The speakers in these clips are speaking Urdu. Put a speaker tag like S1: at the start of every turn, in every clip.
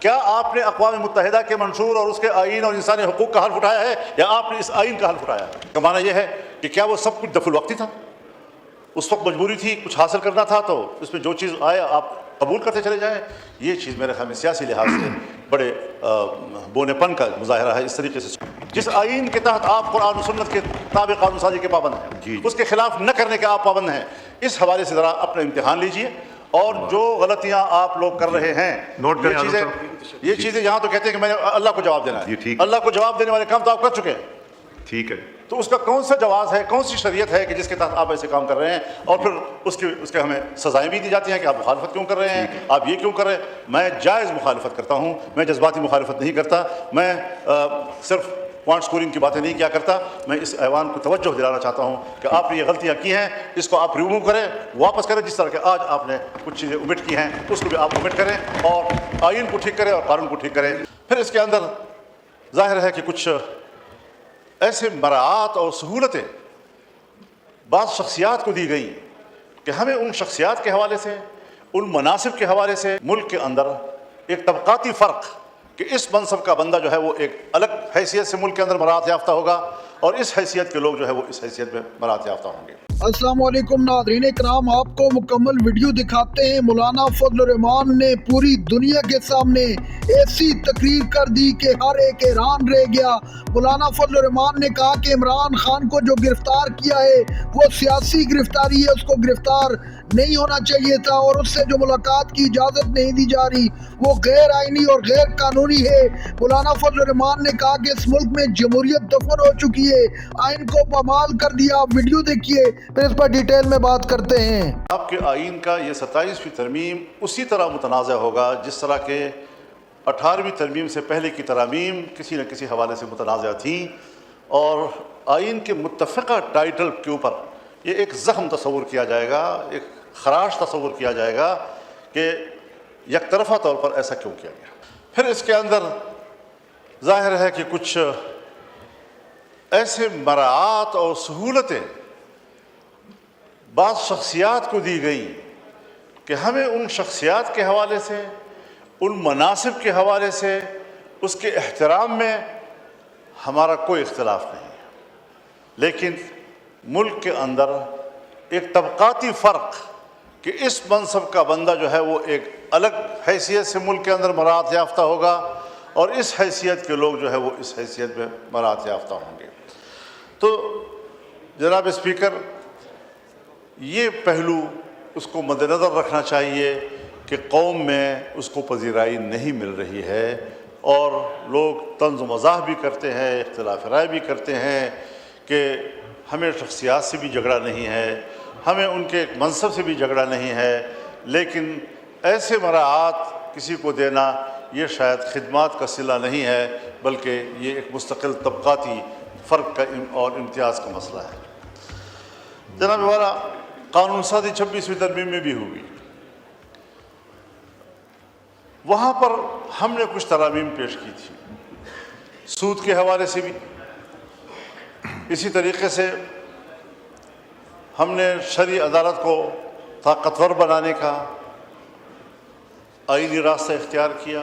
S1: کیا آپ نے اقوام متحدہ کے منشور اور اس کے آئین اور انسانی حقوق کا حلف اٹھایا ہے یا آپ نے اس آئین کا حلف اٹھایا ہے؟ کا معنی یہ ہے کہ کیا وہ سب کچھ دفع الوقتی تھا؟ اس وقت مجبوری تھی، کچھ حاصل کرنا تھا تو اس میں جو چیز آئے آپ قبول کرتے چلے جائیں؟ یہ چیز میرے خیال میں سیاسی لحاظ سے بڑے بونے پن کا مظاہرہ ہے۔ اس طریقے سے جس آئین کے تحت آپ قرآن و سنت کے تابع قانون سازی کے پابند ہیں، اس کے خلاف نہ کرنے کے آپ پابند ہیں، اس حوالے سے ذرا اپنا امتحان لیجئے۔ اور جو غلطیاں آپ لوگ کر رہے ہیں، یہ چیزیں یہاں تو کہتے ہیں کہ میں اللہ کو جواب دینا ہے، اللہ کو جواب دینے والے کام تو آپ کر چکے ہیں، ٹھیک ہے، تو اس کا کون سا جواز ہے، کون سی شریعت ہے کہ جس کے تحت آپ ایسے کام کر رہے ہیں؟ اور پھر اس کے ہمیں سزائیں بھی دی جاتی ہیں کہ آپ مخالفت کیوں کر رہے ہیں، آپ یہ کیوں کر رہے ہیں؟ میں جائز مخالفت کرتا ہوں، میں جذباتی مخالفت نہیں کرتا، میں صرف پوائنٹ سکورنگ کی باتیں نہیں کیا کرتا۔ میں اس ایوان کو توجہ دلانا چاہتا ہوں کہ آپ نے یہ غلطیاں کی ہیں، اس کو آپ ریموو کریں، واپس کریں۔ جس طرح کہ آج آپ نے کچھ چیزیں omit کی ہیں اس کو بھی آپ omit کریں اور آئین کو ٹھیک کریں اور قانون کو ٹھیک کریں۔ پھر اس کے اندر ظاہر ہے کہ کچھ ایسے مراعات اور سہولتیں بعض شخصیات کو دی گئی کہ ہمیں ان شخصیات کے حوالے سے، ان مناصب کے حوالے سے ملک کے اندر ایک طبقاتی فرق کہ اس منصب کا بندہ جو ہے وہ ایک الگ حیثیت سے ملک کے اندر مراعات یافتہ ہوگا اور اس حیثیت کے لوگ جو ہے وہ اس حیثیت میں مراعات یافتہ ہوں گے۔
S2: السلام علیکم ناظرین کرام، آپ کو مکمل ویڈیو دکھاتے ہیں۔ مولانا فضل الرحمان نے پوری دنیا کے سامنے ایسی تقریر کر دی کہ ہر ایک حیران رہ گیا۔ مولانا فضل الرحمان نے کہا کہ عمران خان کو جو گرفتار کیا ہے وہ سیاسی گرفتاری ہے، اس کو گرفتار نہیں ہونا چاہیے تھا، اور اس سے جو ملاقات کی اجازت نہیں دی جا رہی وہ غیر آئینی اور غیر قانونی ہے۔ مولانا فضل الرحمان نے کہا کہ اس ملک میں جمہوریت دفن ہو چکی ہے، آئین کو پامال کر دیا۔ ویڈیو دیکھیے، پھر اس پر ڈیٹیل میں بات کرتے ہیں۔
S1: آپ کے آئین کا یہ 27ویں ترمیم اسی طرح متنازع ہوگا جس طرح کہ 18ویں ترمیم سے پہلے کی ترامیم کسی نہ کسی حوالے سے متنازع تھیں، اور آئین کے متفقہ ٹائٹل کے اوپر یہ ایک زخم تصور کیا جائے گا، ایک خراش تصور کیا جائے گا کہ یک طرفہ طور پر ایسا کیوں کیا گیا۔ پھر اس کے اندر ظاہر ہے کہ کچھ ایسے مراعات اور سہولتیں بعض شخصیات کو دی گئی کہ ہمیں ان شخصیات کے حوالے سے، ان مناصب کے حوالے سے، اس کے احترام میں ہمارا کوئی اختلاف نہیں ہے، لیکن ملک کے اندر ایک طبقاتی فرق کہ اس منصب کا بندہ جو ہے وہ ایک الگ حیثیت سے ملک کے اندر مراعات یافتہ ہوگا اور اس حیثیت کے لوگ جو ہے وہ اس حیثیت میں مراعات یافتہ ہوں گے۔ تو جناب اسپیکر، یہ پہلو اس کو مد نظر رکھنا چاہیے کہ قوم میں اس کو پذیرائی نہیں مل رہی ہے، اور لوگ طنز و مزاح بھی کرتے ہیں، اختلاف رائے بھی کرتے ہیں کہ ہمیں شخصیات سے بھی جھگڑا نہیں ہے، ہمیں ان کے منصب سے بھی جھگڑا نہیں ہے، لیکن ایسے مراعات کسی کو دینا یہ شاید خدمات کا صلہ نہیں ہے، بلکہ یہ ایک مستقل طبقاتی فرق کا اور امتیاز کا مسئلہ ہے۔ جناب والا، قانون سازی 26ویں ترمیم میں بھی ہوئی، وہاں پر ہم نے کچھ ترامیم پیش کی تھی، سود کے حوالے سے بھی اسی طریقے سے ہم نے شرعی عدالت کو طاقتور بنانے کا آئینی راستہ اختیار کیا،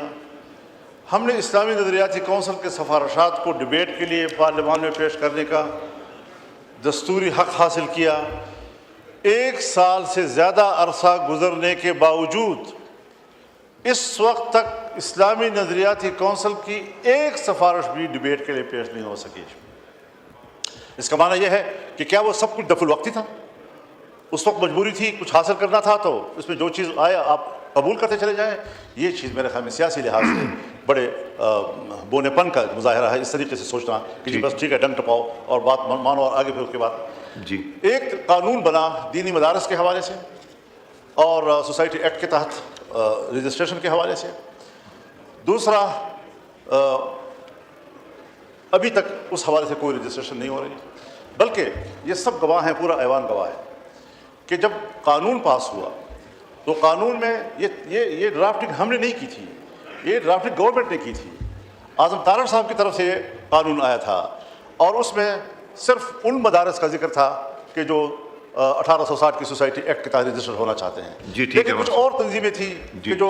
S1: ہم نے اسلامی نظریاتی کونسل کے سفارشات کو ڈیبیٹ کے لیے پارلیمان میں پیش کرنے کا دستوری حق حاصل کیا۔ 1 سال سے زیادہ عرصہ گزرنے کے باوجود اس وقت تک اسلامی نظریاتی کونسل کی ایک سفارش بھی ڈیبیٹ کے لیے پیش نہیں ہو سکی۔ اس کا معنی یہ ہے کہ کیا وہ سب کچھ دفع الوقتی تھا؟ اس وقت مجبوری تھی، کچھ حاصل کرنا تھا تو اس میں جو چیز آئے آپ قبول کرتے چلے جائیں؟ یہ چیز میرے خیال میں سیاسی لحاظ سے بڑے بونے پن کا مظاہرہ ہے۔ اس طریقے سے سوچنا کہ جی بس ٹھیک ہے، ڈنگ ٹپاؤ اور بات مانو اور آگے پھر اس کے بعد ایک قانون بنا دینی مدارس کے حوالے سے اور سوسائٹی ایکٹ کے تحت رجسٹریشن کے حوالے سے۔ دوسرا، ابھی تک اس حوالے سے کوئی رجسٹریشن نہیں ہو رہی، بلکہ یہ سب گواہ ہیں، پورا ایوان گواہ ہے کہ جب قانون پاس ہوا تو قانون میں یہ ڈرافٹنگ ہم نے نہیں کی تھی، یہ ڈرافٹنگ گورنمنٹ نے کی تھی۔ اعظم تارڑ صاحب کی طرف سے یہ قانون آیا تھا، اور اس میں صرف ان مدارس کا ذکر تھا کہ جو 1860 کی سوسائٹی ایکٹ کے تحت رجسٹر ہونا چاہتے ہیں، لیکن کچھ اور تنظیمیں تھیں کہ جو